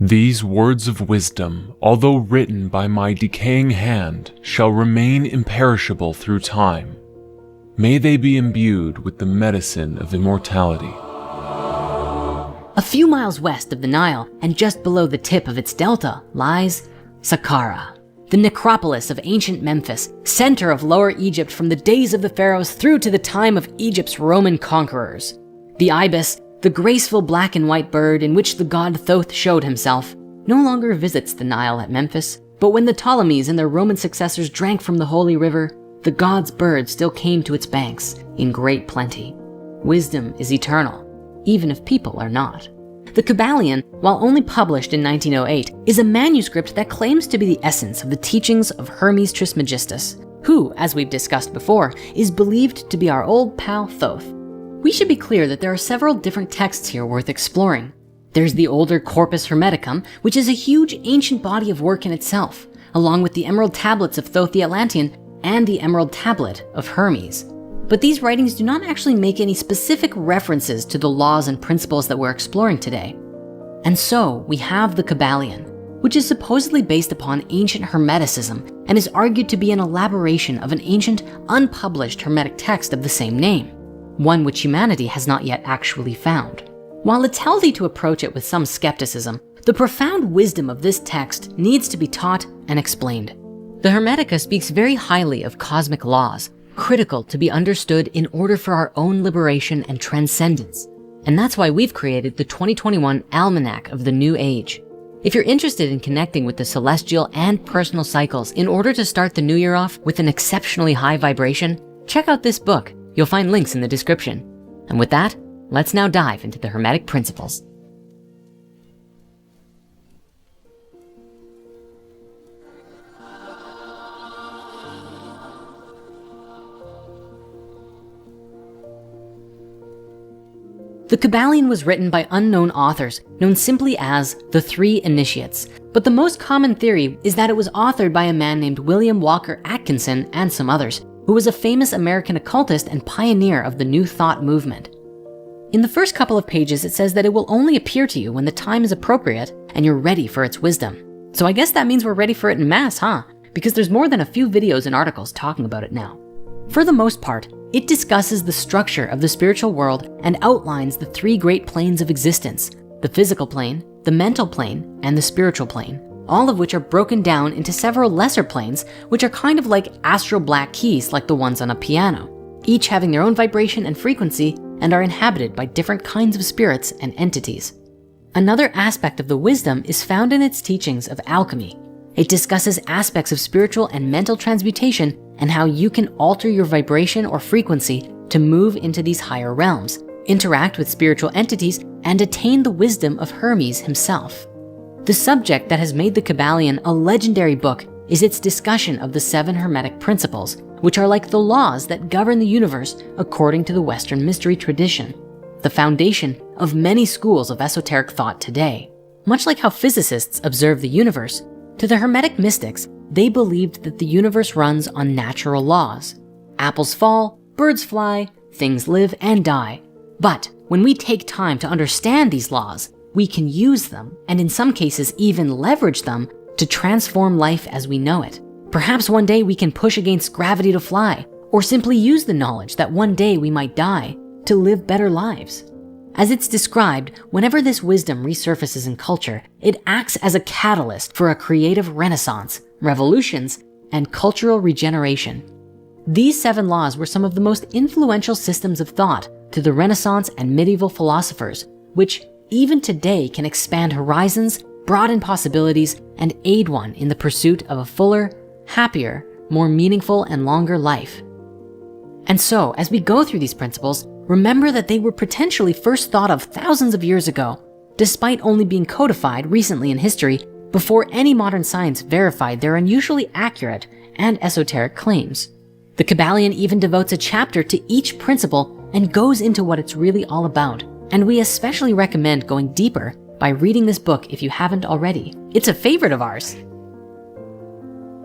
These words of wisdom, although written by my decaying hand, shall remain imperishable through time. May they be imbued with the medicine of immortality. A few miles west of the Nile and just below the tip of its delta lies Saqqara, the necropolis of ancient Memphis, center of Lower Egypt from the days of the pharaohs through to the time of Egypt's Roman conquerors. The ibis, the graceful black and white bird in which the god Thoth showed himself, no longer visits the Nile at Memphis, but when the Ptolemies and their Roman successors drank from the holy river, the god's bird still came to its banks in great plenty. Wisdom is eternal, even if people are not. The Kybalion, while only published in 1908, is a manuscript that claims to be the essence of the teachings of Hermes Trismegistus, who, as we've discussed before, is believed to be our old pal Thoth. We should be clear that there are several different texts here worth exploring. There's the older Corpus Hermeticum, which is a huge ancient body of work in itself, along with the Emerald Tablets of Thoth the Atlantean and the Emerald Tablet of Hermes. But these writings do not actually make any specific references to the laws and principles that we're exploring today. And so we have the Kybalion, which is supposedly based upon ancient Hermeticism and is argued to be an elaboration of an ancient, unpublished Hermetic text of the same name, one which humanity has not yet actually found. While it's healthy to approach it with some skepticism, the profound wisdom of this text needs to be taught and explained. The Hermetica speaks very highly of cosmic laws, critical to be understood in order for our own liberation and transcendence. And that's why we've created the 2021 Almanac of the New Age. If you're interested in connecting with the celestial and personal cycles in order to start the new year off with an exceptionally high vibration, check out this book. You'll find links in the description. And with that, let's now dive into the Hermetic principles. The Kybalion was written by unknown authors, known simply as the Three Initiates. But the most common theory is that it was authored by a man named William Walker Atkinson and some others, who was a famous American occultist and pioneer of the New Thought movement. In the first couple of pages, it says that it will only appear to you when the time is appropriate and you're ready for its wisdom. So I guess that means we're ready for it en masse, huh? Because there's more than a few videos and articles talking about it now. For the most part, it discusses the structure of the spiritual world and outlines the three great planes of existence: the physical plane, the mental plane, and the spiritual plane, all of which are broken down into several lesser planes, which are kind of like astral black keys like the ones on a piano, each having their own vibration and frequency and are inhabited by different kinds of spirits and entities. Another aspect of the wisdom is found in its teachings of alchemy. It discusses aspects of spiritual and mental transmutation and how you can alter your vibration or frequency to move into these higher realms, interact with spiritual entities, and attain the wisdom of Hermes himself. The subject that has made the Kybalion a legendary book is its discussion of the 7 Hermetic principles, which are like the laws that govern the universe according to the Western mystery tradition, the foundation of many schools of esoteric thought today. Much like how physicists observe the universe, to the Hermetic mystics, they believed that the universe runs on natural laws. Apples fall, birds fly, things live and die. But when we take time to understand these laws, we can use them, and in some cases even leverage them, to transform life as we know it. Perhaps one day we can push against gravity to fly, or simply use the knowledge that one day we might die to live better lives. As it's described, whenever this wisdom resurfaces in culture, it acts as a catalyst for a creative renaissance, revolutions, and cultural regeneration. These 7 laws were some of the most influential systems of thought to the Renaissance and medieval philosophers, which even today can expand horizons, broaden possibilities, and aid one in the pursuit of a fuller, happier, more meaningful, and longer life. And so, as we go through these principles, remember that they were potentially first thought of thousands of years ago, despite only being codified recently in history before any modern science verified their unusually accurate and esoteric claims. The Kybalion even devotes a chapter to each principle and goes into what it's really all about. And we especially recommend going deeper by reading this book if you haven't already. It's a favorite of ours.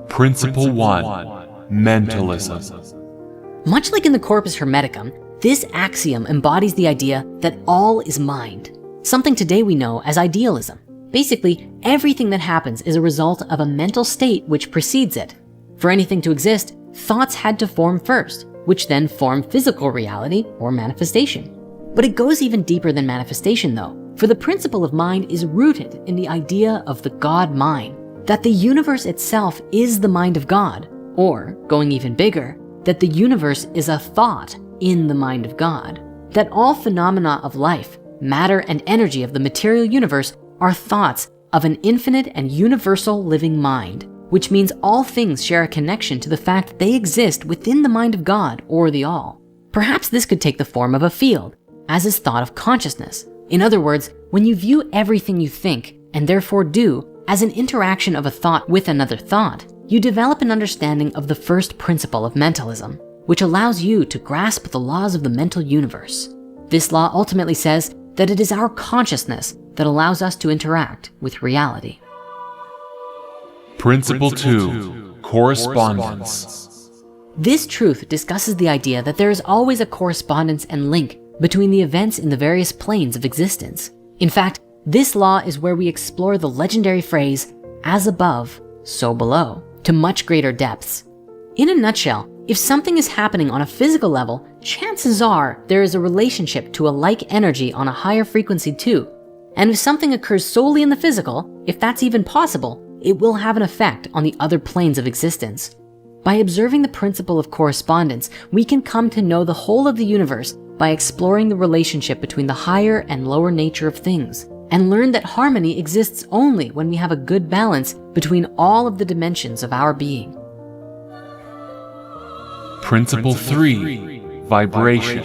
Principle 1. Mentalism. Much like in the Corpus Hermeticum, this axiom embodies the idea that all is mind, something today we know as idealism. Basically, everything that happens is a result of a mental state which precedes it. For anything to exist, thoughts had to form first, which then form physical reality or manifestation. But it goes even deeper than manifestation though, for the principle of mind is rooted in the idea of the God mind, that the universe itself is the mind of God, or, going even bigger, that the universe is a thought in the mind of God, that all phenomena of life, matter and energy of the material universe are thoughts of an infinite and universal living mind, which means all things share a connection to the fact that they exist within the mind of God or the all. Perhaps this could take the form of a field, as is thought of consciousness. In other words, when you view everything you think, and therefore do, as an interaction of a thought with another thought, you develop an understanding of the first principle of mentalism, which allows you to grasp the laws of the mental universe. This law ultimately says that it is our consciousness that allows us to interact with reality. Principle 2, correspondence. This truth discusses the idea that there is always a correspondence and link between the events in the various planes of existence. In fact, this law is where we explore the legendary phrase, as above, so below, to much greater depths. In a nutshell, if something is happening on a physical level, chances are there is a relationship to a like energy on a higher frequency too. And if something occurs solely in the physical, if that's even possible, it will have an effect on the other planes of existence. By observing the principle of correspondence, we can come to know the whole of the universe by exploring the relationship between the higher and lower nature of things, and learn that harmony exists only when we have a good balance between all of the dimensions of our being. Principle 3, vibration.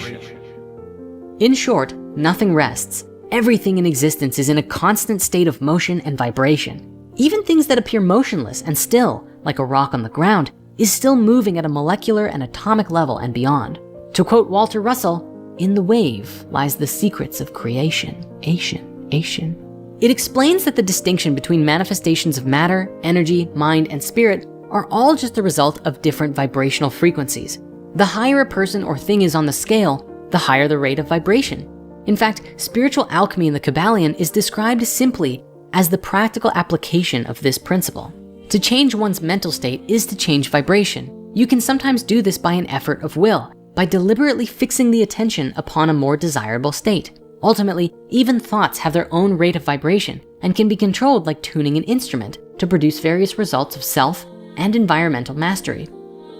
In short, nothing rests. Everything in existence is in a constant state of motion and vibration. Even things that appear motionless and still, like a rock on the ground, is still moving at a molecular and atomic level and beyond. To quote Walter Russell, "In the wave lies the secrets of creation, Asian." It explains that the distinction between manifestations of matter, energy, mind, and spirit are all just the result of different vibrational frequencies. The higher a person or thing is on the scale, the higher the rate of vibration. In fact, spiritual alchemy in the Kybalion is described simply as the practical application of this principle. To change one's mental state is to change vibration. You can sometimes do this by an effort of will, by deliberately fixing the attention upon a more desirable state. Ultimately, even thoughts have their own rate of vibration and can be controlled like tuning an instrument to produce various results of self and environmental mastery.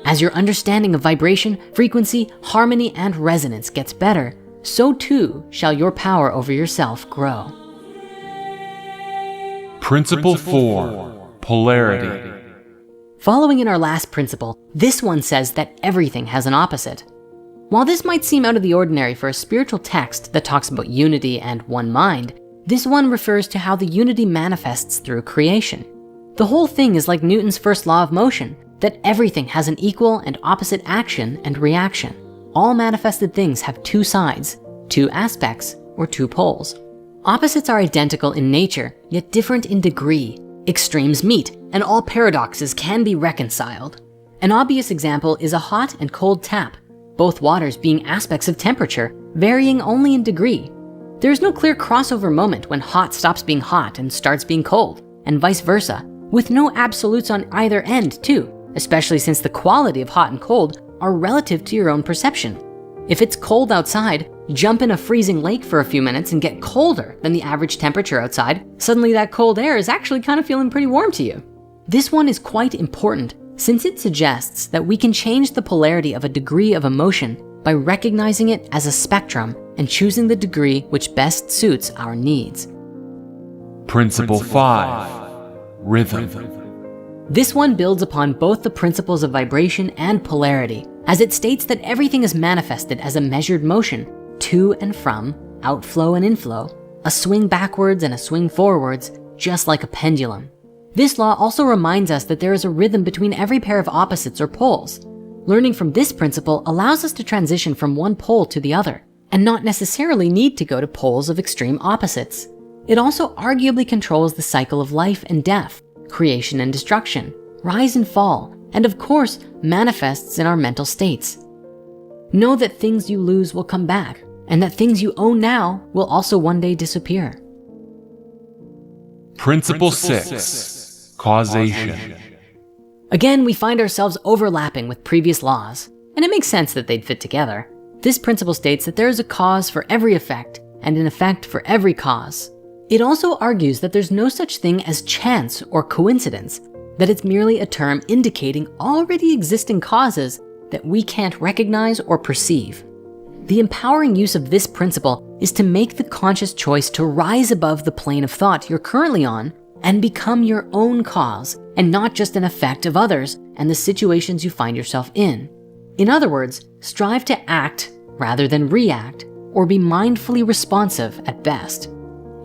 As your understanding of vibration, frequency, harmony, and resonance gets better, so too shall your power over yourself grow. Principle 4, polarity. Following in our last principle, this one says that everything has an opposite. While this might seem out of the ordinary for a spiritual text that talks about unity and one mind, this one refers to how the unity manifests through creation. The whole thing is like Newton's first law of motion, that everything has an equal and opposite action and reaction. All manifested things have two sides, two aspects, or two poles. Opposites are identical in nature, yet different in degree. Extremes meet, and all paradoxes can be reconciled. An obvious example is a hot and cold tap, both waters being aspects of temperature, varying only in degree. There is no clear crossover moment when hot stops being hot and starts being cold, and vice versa, with no absolutes on either end too, especially since the quality of hot and cold are relative to your own perception. If it's cold outside, jump in a freezing lake for a few minutes and get colder than the average temperature outside. Suddenly that cold air is actually kind of feeling pretty warm to you. This one is quite important since it suggests that we can change the polarity of a degree of emotion by recognizing it as a spectrum and choosing the degree which best suits our needs. Principle 5, rhythm. This one builds upon both the principles of vibration and polarity, as it states that everything is manifested as a measured motion, to and from, outflow and inflow, a swing backwards and a swing forwards, just like a pendulum. This law also reminds us that there is a rhythm between every pair of opposites or poles. Learning from this principle allows us to transition from one pole to the other, and not necessarily need to go to poles of extreme opposites. It also arguably controls the cycle of life and death, creation and destruction, rise and fall, and of course, manifests in our mental states. Know that things you lose will come back, and that things you own now will also one day disappear. Principle 6. Causation. Again, we find ourselves overlapping with previous laws, and it makes sense that they'd fit together. This principle states that there is a cause for every effect, and an effect for every cause. It also argues that there's no such thing as chance or coincidence, that it's merely a term indicating already existing causes that we can't recognize or perceive. The empowering use of this principle is to make the conscious choice to rise above the plane of thought you're currently on and become your own cause, and not just an effect of others and the situations you find yourself in. In other words, strive to act rather than react, or be mindfully responsive at best.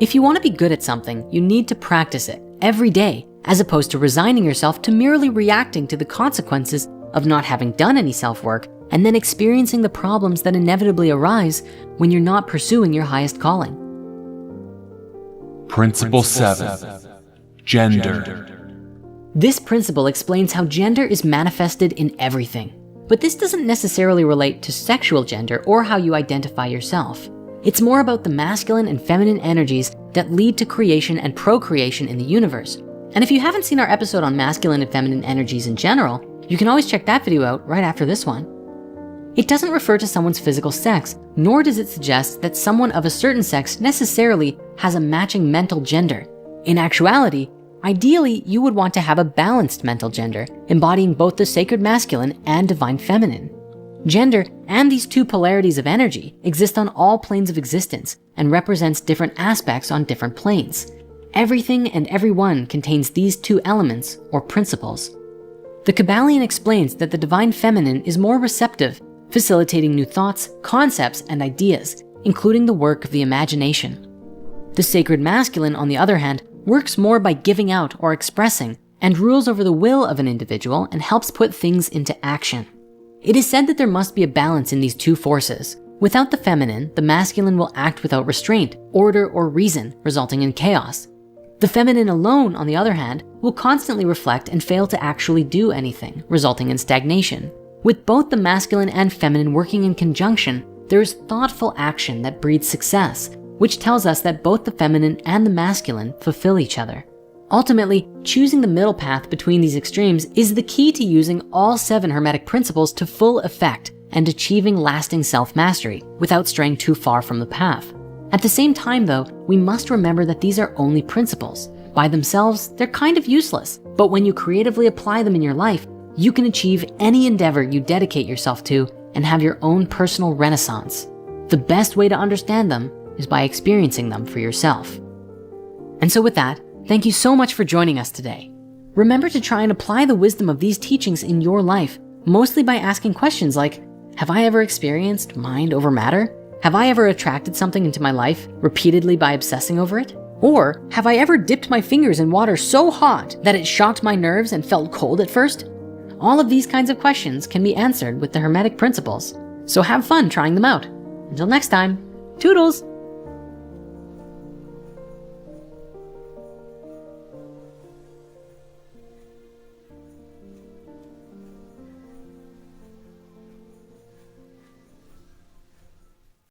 If you want to be good at something, you need to practice it every day, as opposed to resigning yourself to merely reacting to the consequences of not having done any self-work and then experiencing the problems that inevitably arise when you're not pursuing your highest calling. Principle 7. Gender. This principle explains how gender is manifested in everything, but this doesn't necessarily relate to sexual gender or how you identify yourself. It's more about the masculine and feminine energies that lead to creation and procreation in the universe. And if you haven't seen our episode on masculine and feminine energies in general, you can always check that video out right after this one. It doesn't refer to someone's physical sex, nor does it suggest that someone of a certain sex necessarily has a matching mental gender. In actuality, ideally, you would want to have a balanced mental gender, embodying both the sacred masculine and divine feminine. Gender and these two polarities of energy exist on all planes of existence and represents different aspects on different planes. Everything and everyone contains these two elements or principles. The Kybalion explains that the divine feminine is more receptive, facilitating new thoughts, concepts, and ideas, including the work of the imagination. The sacred masculine, on the other hand, works more by giving out or expressing, and rules over the will of an individual and helps put things into action. It is said that there must be a balance in these two forces. Without the feminine, the masculine will act without restraint, order, or reason, resulting in chaos. The feminine alone, on the other hand, will constantly reflect and fail to actually do anything, resulting in stagnation. With both the masculine and feminine working in conjunction, there is thoughtful action that breeds success, which tells us that both the feminine and the masculine fulfill each other. Ultimately, choosing the middle path between these extremes is the key to using all 7 Hermetic principles to full effect and achieving lasting self-mastery without straying too far from the path. At the same time though, we must remember that these are only principles. By themselves, they're kind of useless, but when you creatively apply them in your life, you can achieve any endeavor you dedicate yourself to and have your own personal renaissance. The best way to understand them is by experiencing them for yourself. And so with that, thank you so much for joining us today. Remember to try and apply the wisdom of these teachings in your life, mostly by asking questions like, have I ever experienced mind over matter? Have I ever attracted something into my life repeatedly by obsessing over it? Or have I ever dipped my fingers in water so hot that it shocked my nerves and felt cold at first? All of these kinds of questions can be answered with the Hermetic principles, so have fun trying them out. Until next time, toodles!